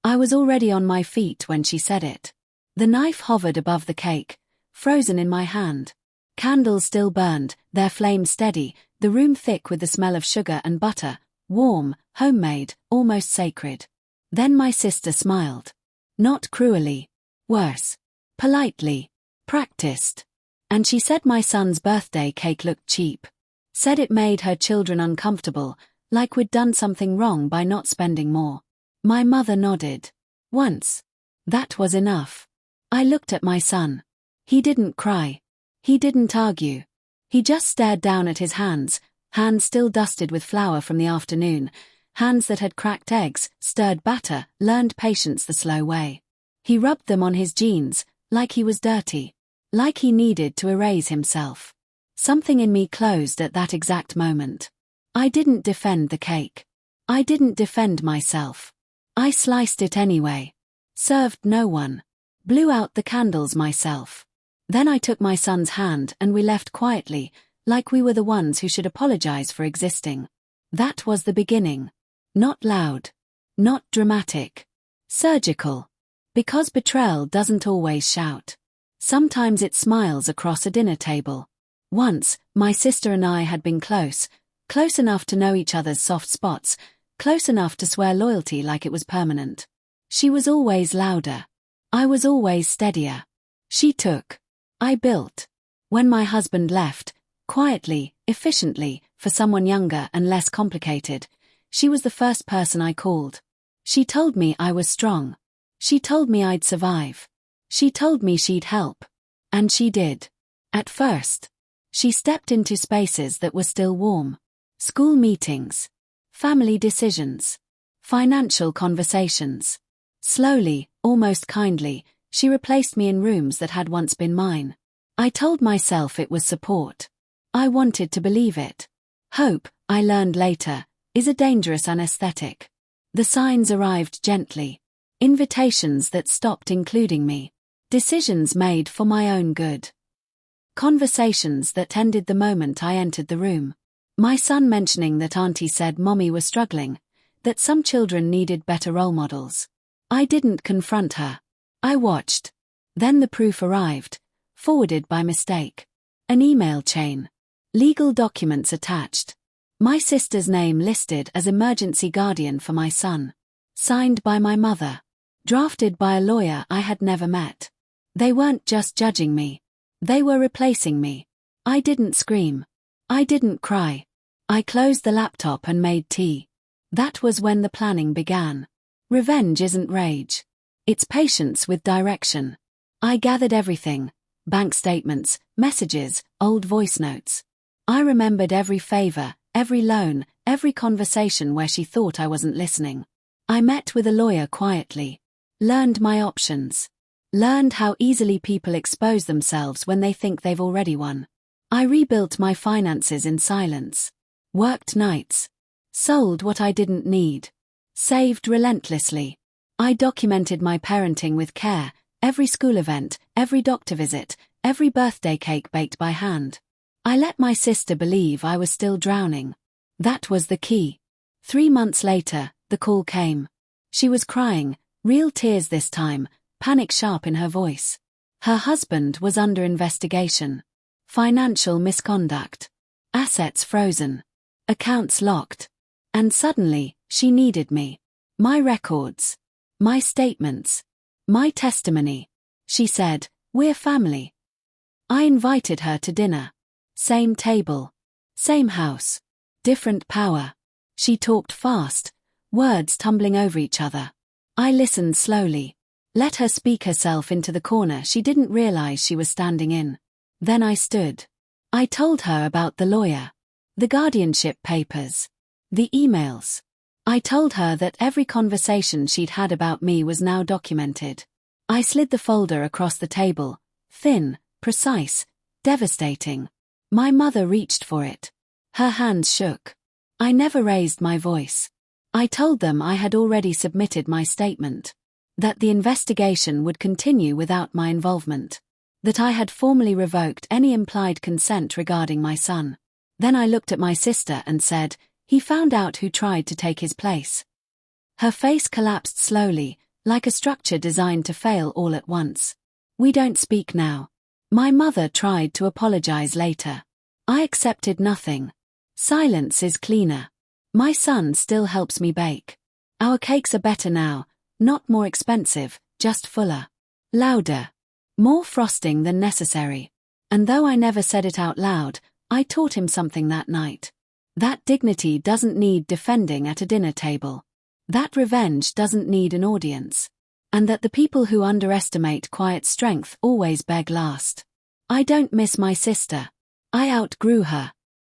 I was already on my feet when she said it. The knife hovered above the cake, frozen in my hand. Candles still burned, their flame steady, the room thick with the smell of sugar and butter, warm, homemade, almost sacred. Then my sister smiled. Not cruelly. Worse. Politely. Practiced. And she said my son's birthday cake looked cheap. Said it made her children uncomfortable, like we'd done something wrong by not spending more. My mother nodded. Once. That was enough. I looked at my son. He didn't cry. He didn't argue. He just stared down at his hands still dusted with flour from the afternoon, hands that had cracked eggs, stirred batter, learned patience the slow way. He rubbed them on his jeans, like he was dirty. Like he needed to erase himself. Something in me closed at that exact moment. I didn't defend the cake. I didn't defend myself. I sliced it anyway. Served no one. Blew out the candles myself. Then I took my son's hand and we left quietly, like we were the ones who should apologize for existing. That was the beginning. Not loud. Not dramatic. Surgical. Because betrayal doesn't always shout. Sometimes it smiles across a dinner table. Once, my sister and I had been close enough to know each other's soft spots, close enough to swear loyalty like it was permanent. She was always louder. I was always steadier. She took. I built. When my husband left, quietly, efficiently, for someone younger and less complicated, she was the first person I called. She told me I was strong. She told me I'd survive. She told me she'd help. And she did. At first. She stepped into spaces that were still warm. School meetings. Family decisions. Financial conversations. Slowly, almost kindly, she replaced me in rooms that had once been mine. I told myself it was support. I wanted to believe it. Hope, I learned later, is a dangerous anesthetic. The signs arrived gently. Invitations that stopped including me. Decisions made for my own good. Conversations that ended the moment I entered the room. My son mentioning that Auntie said Mommy was struggling, that some children needed better role models. I didn't confront her. I watched. Then the proof arrived, forwarded by mistake. An email chain. Legal documents attached. My sister's name listed as emergency guardian for my son. Signed by my mother. Drafted by a lawyer I had never met. They weren't just judging me. They were replacing me. I didn't scream. I didn't cry. I closed the laptop and made tea. That was when the planning began. Revenge isn't rage. It's patience with direction. I gathered everything. Bank statements, messages, old voice notes. I remembered every favor, every loan, every conversation where she thought I wasn't listening. I met with a lawyer quietly. Learned my options. Learned how easily people expose themselves when they think they've already won. I rebuilt my finances in silence. Worked nights. Sold what I didn't need. Saved relentlessly. I documented my parenting with care, every school event, every doctor visit, every birthday cake baked by hand. I let my sister believe I was still drowning. That was the key. 3 months later, the call came. She was crying, real tears this time, panic sharp in her voice. Her husband was under investigation. Financial misconduct. Assets frozen. Accounts locked. And suddenly, she needed me. My records. My statements. My testimony. She said, "We're family." I invited her to dinner. Same table. Same house. Different power. She talked fast, words tumbling over each other. I listened slowly. Let her speak herself into the corner she didn't realize she was standing in. Then I stood. I told her about the lawyer. The guardianship papers. The emails. I told her that every conversation she'd had about me was now documented. I slid the folder across the table, thin, precise, devastating. My mother reached for it. Her hands shook. I never raised my voice. I told them I had already submitted my statement. That the investigation would continue without my involvement. That I had formally revoked any implied consent regarding my son. Then I looked at my sister and said, "He found out who tried to take his place." Her face collapsed slowly, like a structure designed to fail all at once. We don't speak now. My mother tried to apologize later. I accepted nothing. Silence is cleaner. My son still helps me bake. Our cakes are better now, not more expensive, just fuller. Louder. More frosting than necessary. And though I never said it out loud, I taught him something that night. That dignity doesn't need defending at a dinner table. That revenge doesn't need an audience. And that the people who underestimate quiet strength always beg last. I don't miss my sister. I outgrew her.